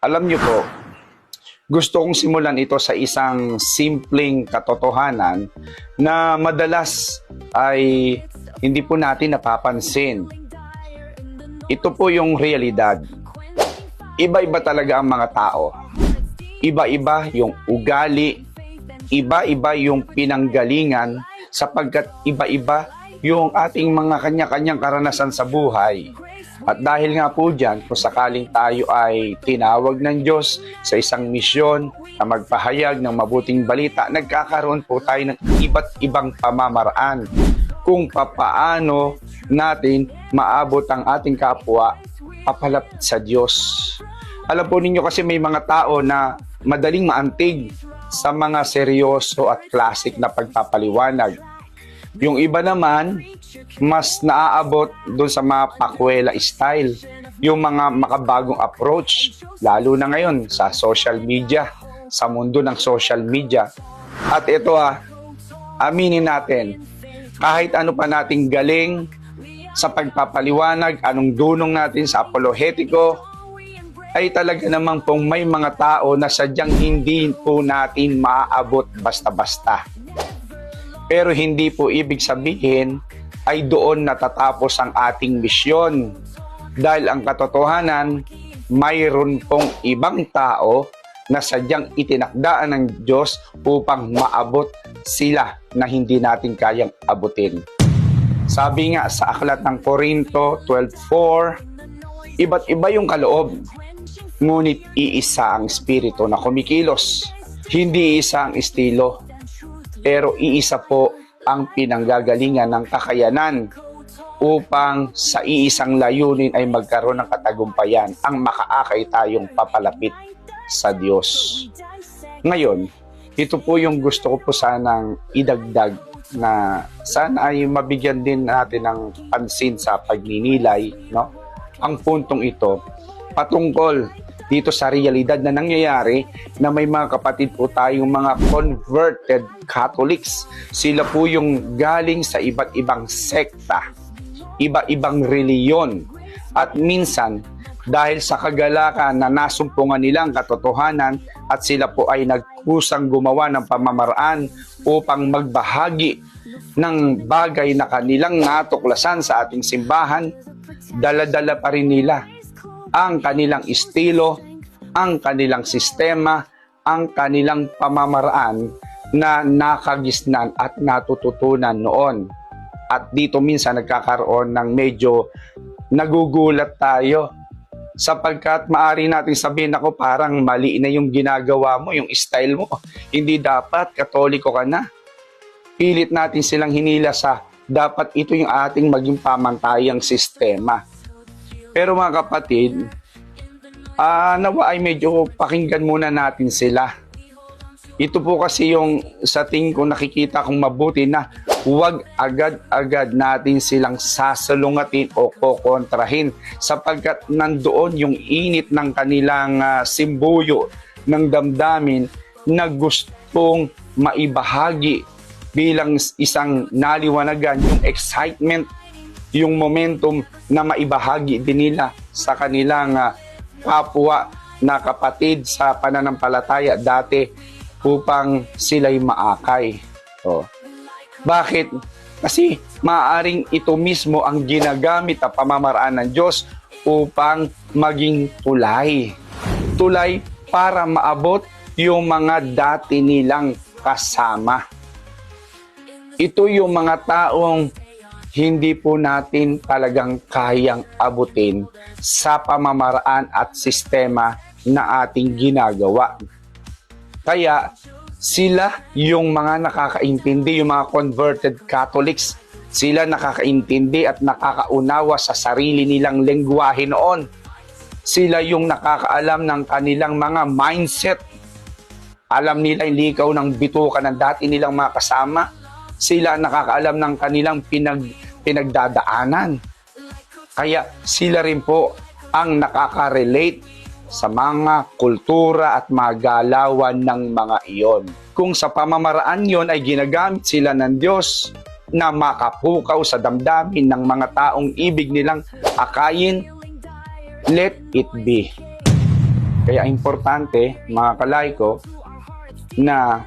Alam niyo po, gusto kong simulan ito sa isang simpleng katotohanan na madalas ay hindi po natin napapansin. Ito po yung realidad. Iba-iba talaga ang mga tao. Iba-iba yung ugali, iba-iba yung pinanggalingan, sapagkat iba-iba yung ating mga kanya-kanyang karanasan sa buhay. At dahil nga po dyan, kung sakaling tayo ay tinawag ng Diyos sa isang misyon na magpahayag ng mabuting balita, nagkakaroon po tayo ng iba't ibang pamamaraan kung papaano natin maabot ang ating kapwa papalapit sa Diyos. Alam po ninyo kasi may mga tao na madaling maantig sa mga seryoso at classic na pagpapaliwanag. Yung iba naman, mas naaabot doon sa mga pakwela style, yung mga makabagong approach, lalo na ngayon sa social media, sa mundo ng social media. At ito aminin natin, kahit ano pa nating galing sa pagpapaliwanag, anong dunong natin sa apolohetiko, ay talaga namang pong may mga tao na sadyang hindi po natin maaabot basta-basta. Pero hindi po ibig sabihin ay doon natatapos ang ating misyon. Dahil ang katotohanan, mayroon pong ibang tao na sadyang itinakdaan ng Diyos upang maabot sila na hindi natin kayang abutin. Sabi nga sa aklat ng Korinto 12:4, iba't iba yung kaloob, ngunit iisa ang espiritu na kumikilos. Hindi isa ang estilo, pero iisa po ang pinanggagalingan ng kakayanan upang sa iisang layunin ay magkaroon ng katagumpayan, ang makaakay tayong papalapit sa Diyos. Ngayon, ito po yung gusto ko po sanang idagdag na sana ay mabigyan din natin ng pansin sa pagninilay, no? Ang puntong ito patungkol dito sa realidad na nangyayari na may mga kapatid po tayong mga converted Catholics. Sila po yung galing sa iba't ibang sekta, iba-ibang reliyon. At minsan, dahil sa kagalakan na nasumpungan nilang katotohanan at sila po ay nagkusang gumawa ng pamamaraan upang magbahagi ng bagay na kanilang natuklasan sa ating simbahan, dala-dala pa rin nila ang kanilang estilo, ang kanilang sistema, ang kanilang pamamaraan na nakagisnan at natututunan noon. At dito minsan nagkakaroon ng medyo nagugulat tayo sapagkat maaari natin sabihin, ako parang mali na yung ginagawa mo, yung style mo. Hindi dapat, Katoliko ka na. Pilit natin silang hinila sa dapat ito yung ating maging pamantayang sistema. Pero mga kapatid, nawa ay medyo pakinggan muna natin sila. Ito po kasi yung sa tingin ko nakikita kong mabuti na huwag agad-agad natin silang sasalungatin o kokontrahin sapagkat nandoon yung init ng kanilang simbuyo ng damdamin na gustong maibahagi bilang isang naliwanagan, yung excitement, yung momentum na maibahagi din nila sa kanilang kapwa na kapatid sa pananampalataya dati upang sila'y maakay. Bakit? Kasi maaaring ito mismo ang ginagamit na pamamaraan ng Diyos upang maging tulay. Tulay para maabot yung mga dati nilang kasama. Ito yung mga taong hindi po natin talagang kayang abutin sa pamamaraan at sistema na ating ginagawa. Kaya sila yung mga nakakaintindi, yung mga converted Catholics, sila nakakaintindi at nakakaunawa sa sarili nilang lengguwahe noon. Sila yung nakakaalam ng kanilang mga mindset. Alam nila yung likaw ng bituka ng dati nilang mga kasama. Sila nakakaalam ng kanilang pinagdadaanan. Kaya sila rin po ang nakaka-relate sa mga kultura at mga galawan ng mga iyon. Kung sa pamamaraan yon ay ginagamit sila ng Diyos na makapukaw sa damdamin ng mga taong ibig nilang akayin, let it be. Kaya importante, mga kalayko, na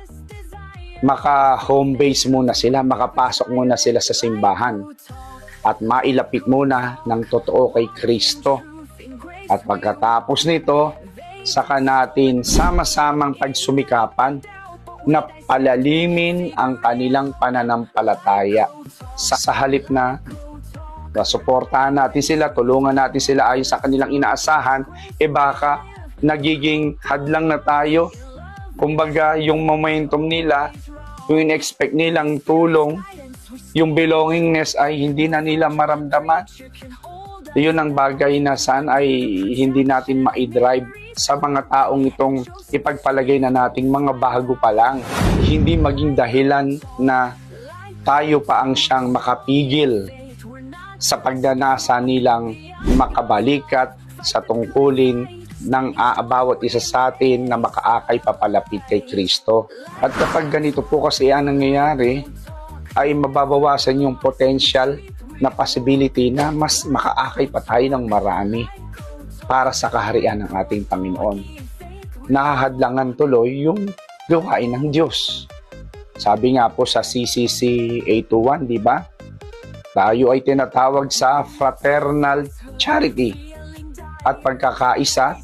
maka-home base muna sila, makapasok muna sila sa simbahan at mailapit muna ng totoo kay Kristo. At pagkatapos nito, saka natin sama-samang pagsumikapan na palalimin ang kanilang pananampalataya sa halip na suportahan natin sila, tulungan natin sila ayon sa kanilang inaasahan, baka nagiging hadlang na tayo. Kumbaga, yung momentum nila, yung in-expect nilang tulong, yung belongingness ay hindi na nila maramdaman. Yun ang bagay na saan ay hindi natin ma-drive sa mga taong itong ipagpalagay na nating mga bago pa lang. Hindi maging dahilan na tayo pa ang siyang makapigil sa pagdanasa nilang makabalikat sa tungkulin ng bawat isa sa atin na makaakay papalapit kay Kristo. At kapag ganito po kasi ang nangyayari, ay mababawasan yung potential na possibility na mas makaakay pa tayo ng marami para sa kaharian ng ating Panginoon. Nahahadlangan tuloy yung gawain ng Diyos. Sabi nga po sa CCC 821, di ba? Tayo ay tinatawag sa fraternal charity at pagkakaisa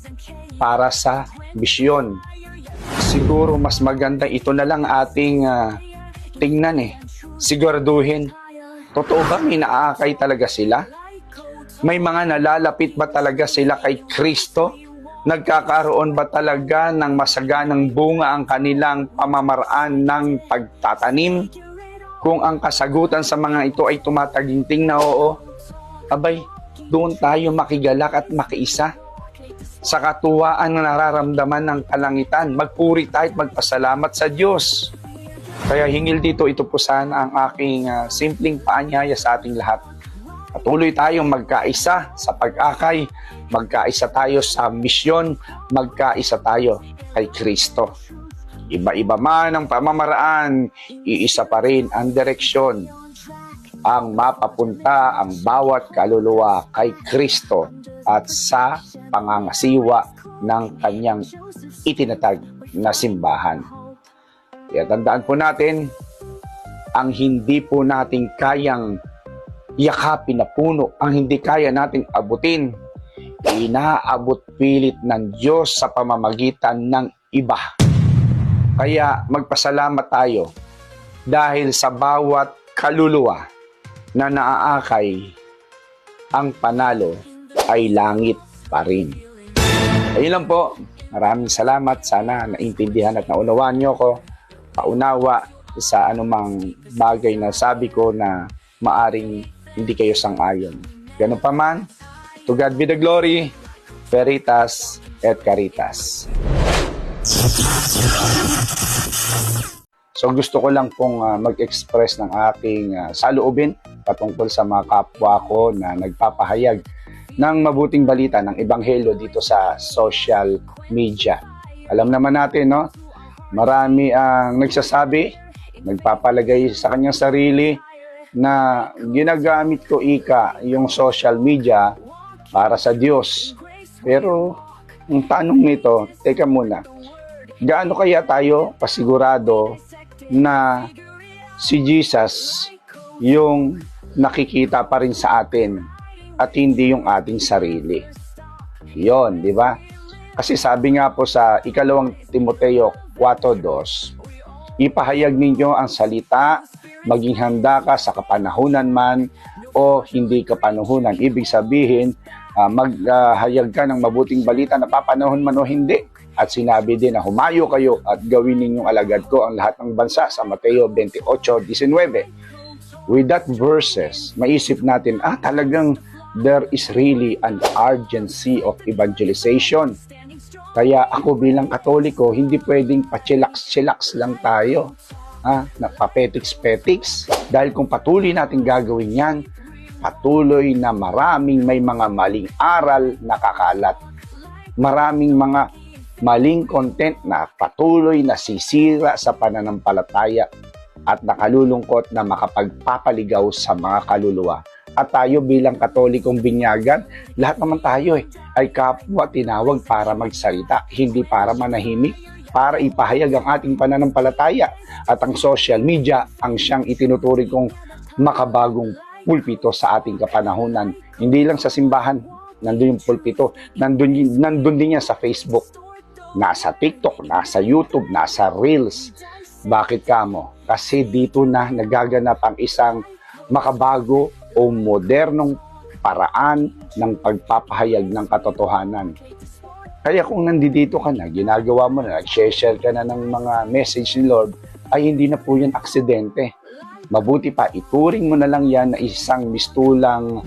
para sa misyon. Siguro mas maganda ito na lang ating tingnan siguraduhin. Totoo ba may naaakay talaga sila? May mga nalalapit ba talaga sila kay Kristo? Nagkakaroon ba talaga ng masaganang bunga ang kanilang pamamaraan ng pagtatanim? Kung ang kasagutan sa mga ito ay tumataginting na oo, abay, doon tayo makigalak at makiisa. Sa katuwaan na nararamdaman ng kalangitan, magpuri tayo at magpasalamat sa Diyos. Kaya hingil dito, ito po sana ang aking simpleng paanyaya sa ating lahat. Patuloy tayong magkaisa sa pag-akay, magkaisa tayo sa misyon, magkaisa tayo kay Kristo. Iba-iba man ang pamamaraan, iisa pa rin ang direksyon. Ang mapapunta ang bawat kaluluwa kay Kristo at sa pangangasiwa ng kanyang itinatag na simbahan. Kaya tandaan po natin, ang hindi po nating kayang yakapin na puno, ang hindi kaya nating abutin, inaabot pilit ng Diyos sa pamamagitan ng iba. Kaya magpasalamat tayo dahil sa bawat kaluluwa na naaakay, ang panalo ay langit pa rin. Ayun lang po. Maraming salamat. Sana naintindihan at naunawaan nyo ko. Paunawa sa anumang bagay na sabi ko na maaring hindi kayo sang-ayon. Ganun pa man, to God be the glory, Veritas et Caritas. So gusto ko lang pong mag-express ng aking saloobin patungkol sa mga kapwa ko na nagpapahayag ng mabuting balita ng Ebanghelyo dito sa social media. Alam naman natin, no? Marami ang nagsasabi, nagpapalagay sa kanyang sarili na ginagamit ko yung social media para sa Diyos. Pero ang tanong nito, teka muna, gaano kaya tayo pasigurado na si Jesus yung nakikita pa rin sa atin at hindi yung ating sarili? Yon, di ba? Kasi sabi nga po sa 2 Timoteo 4:2, ipahayag ninyo ang salita, maging handa ka sa kapanahunan man o hindi kapanahunan. Ibig sabihin, maghayag ka ng mabuting balita na papanahon man o hindi. At sinabi din na humayo kayo at gawin ninyong alagad ko ang lahat ng bansa sa Mateo 28:19. With that verses, maisip natin, talagang there is really an urgency of evangelization. Kaya ako bilang Katoliko, hindi pwedeng pa-chillax lang tayo. Na papetiks-petiks. Dahil kung patuloy natin gagawin yan, patuloy na maraming may mga maling aral na kakalat. Maraming mga maling content na patuloy na sisira sa pananampalataya at nakalulungkot na makapagpapaligaw sa mga kaluluwa At tayo bilang Katolikong binyagan, lahat naman tayo ay kapwa tinawag para magsalita, hindi para manahimik, para ipahayag ang ating pananampalataya. At ang social media ang siyang itinuturing kong makabagong pulpito sa ating kapanahunan. Hindi lang sa simbahan, nandun yung pulpito, nandun din yan sa Facebook, nasa TikTok, nasa YouTube, nasa Reels. Bakit kamo? Kasi dito na nagaganap ang isang makabago o modernong paraan ng pagpapahayag ng katotohanan. Kaya kung nandito ka na, ginagawa mo na, nag-share ka na ng mga message ni Lord, ay hindi na po yan aksidente. Mabuti pa, ituring mo na lang yan na isang mistulang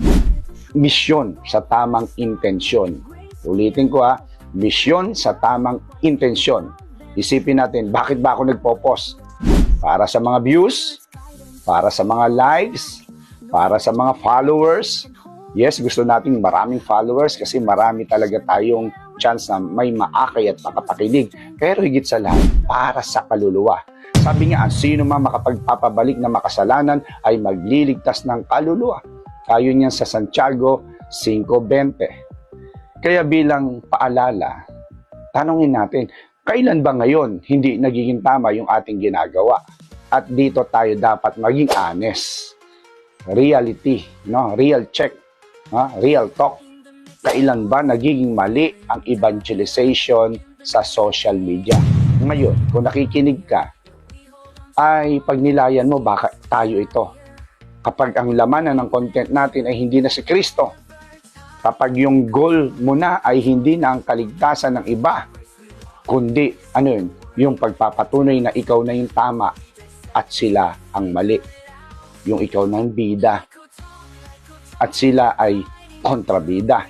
misyon sa tamang intensyon. Ulitin ko misyon sa tamang intensyon. Isipin natin, bakit ba ako nagpo-post? Para sa mga views? Para sa mga likes? Para sa mga followers? Yes, gusto nating maraming followers kasi marami talaga tayong chance na may maakay at makapakinig. Pero higit sa lahat, para sa kaluluwa. Sabi nga, sino man makapagpapabalik na makasalanan ay magliligtas ng kaluluwa. Ayon yan sa Santiago 5:20. Kaya bilang paalala, tanungin natin, kailan ba ngayon hindi nagiging tama yung ating ginagawa? At dito tayo dapat maging honest. Reality, real check, real talk. Kailan ba nagiging mali ang evangelization sa social media? Ngayon, kung nakikinig ka, ay pagnilayan mo baka tayo ito. Kapag ang laman ng content natin ay hindi na si Kristo, kapag yung goal mo na ay hindi na ang kaligtasan ng iba, kundi yung pagpapatunay na ikaw na yung tama at sila ang mali. Yung ikaw ng bida at sila ay kontrabida.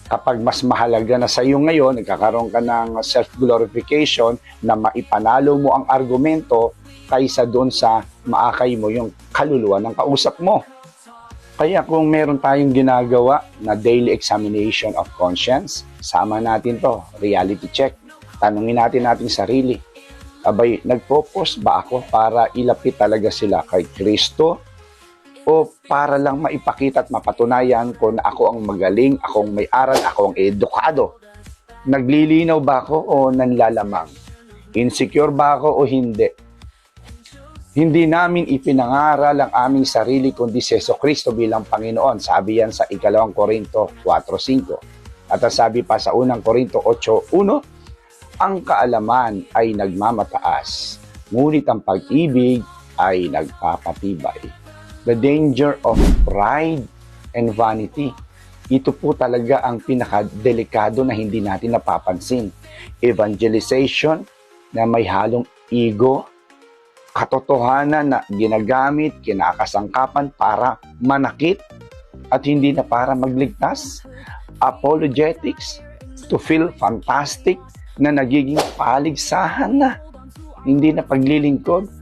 Kapag mas mahalaga na sa iyo ngayon, nagkakaroon ka ng self-glorification na maipanalo mo ang argumento kaysa doon sa maakay mo yung kaluluwa ng kausap mo. Kaya kung meron tayong ginagawa na daily examination of conscience, sama natin to, reality check. Tanungin natin sarili, abay, nagpo-post ba ako para ilapit talaga sila kay Kristo? O para lang maipakita at mapatunayan ko na ako ang magaling, akong may aral, ako ang edukado? Naglilinaw ba ako o nanlalamang? Insecure ba ako o hindi? Hindi namin ipinangaral ang aming sarili kundi si Jesucristo bilang Panginoon. Sabi yan sa 2 Korinto 4:5. At sabi pa sa 1 Korinto 8:1, ang kaalaman ay nagmamataas, ngunit ang pag-ibig ay nagpapatibay. The danger of pride and vanity. Ito po talaga ang pinakadelikado na hindi natin napapansin. Evangelization na may halong ego, katotohanan na ginagamit, kinakasangkapan para manakit at hindi na para magligtas. Apologetics to feel fantastic na nagiging paligsahan na, hindi na paglilingkod.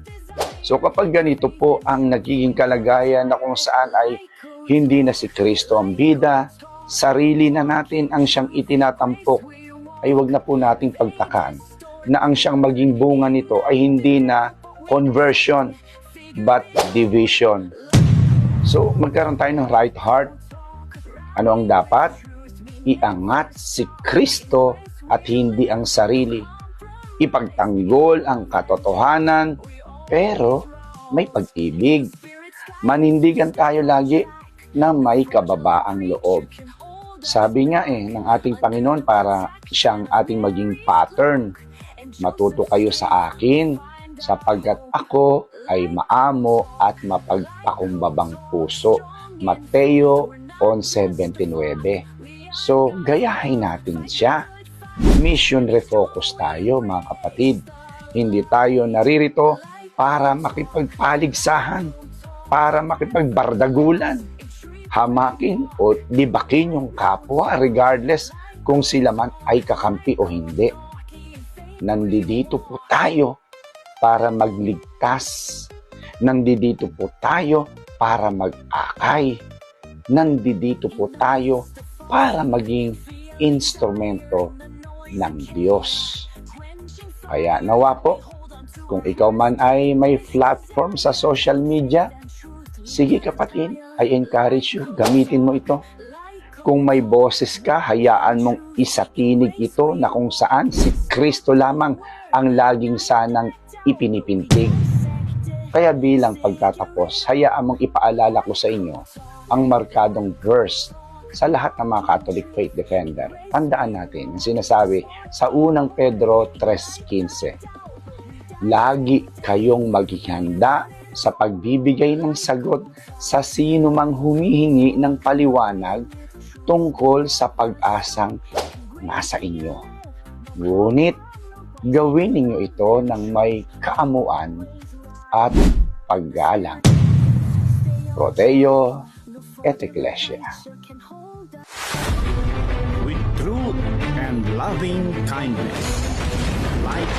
So kapag ganito po ang nagiging kalagayan na kung saan ay hindi na si Kristo ang bida, sarili na natin ang siyang itinatampok, ay wag na po nating pagtakan na ang siyang maging bunga nito ay hindi na conversion but division. So magkaroon tayo ng right heart. Ano ang dapat? Iangat si Kristo at hindi ang sarili. Ipagtanggol ang katotohanan, pero may pag-ibig. Manindigan tayo lagi na may kababaang loob. Sabi nga ng ating Panginoon para siyang ating maging pattern. Matuto kayo sa akin sapagkat ako ay maamo at mapagpakumbabang puso. Mateo 11:29. So, gayahin natin siya. Mission refocus tayo mga kapatid. Hindi tayo naririto para makipagpaligsahan, para makipagbardagulan, hamakin o libakin yung kapwa regardless kung sila man ay kakampi o hindi. Nandito po tayo para magligtas. Nandito po tayo para mag-akay. Nandito po tayo para maging instrumento ng Diyos. Kaya nawa po, kung ikaw man ay may platform sa social media, Sige kapatid, I encourage you, gamitin mo ito. Kung may boses ka, hayaan mong isatinig ito na kung saan si Kristo lamang ang laging sanang ipinipintig. Kaya bilang pagtatapos, hayaan mong ipaalala ko sa inyo ang markadong verse sa lahat ng mga Catholic Faith Defender. Tandaan natin ang sinasabi sa unang Pedro 3:15. Lagi kayong maghihanda sa pagbibigay ng sagot sa sino mang humihingi ng paliwanag tungkol sa pag-asang nasa inyo. Ngunit, gawin ninyo ito ng may kaamuan at paggalang. Proteo et Ecclesia. With truth and loving kindness, like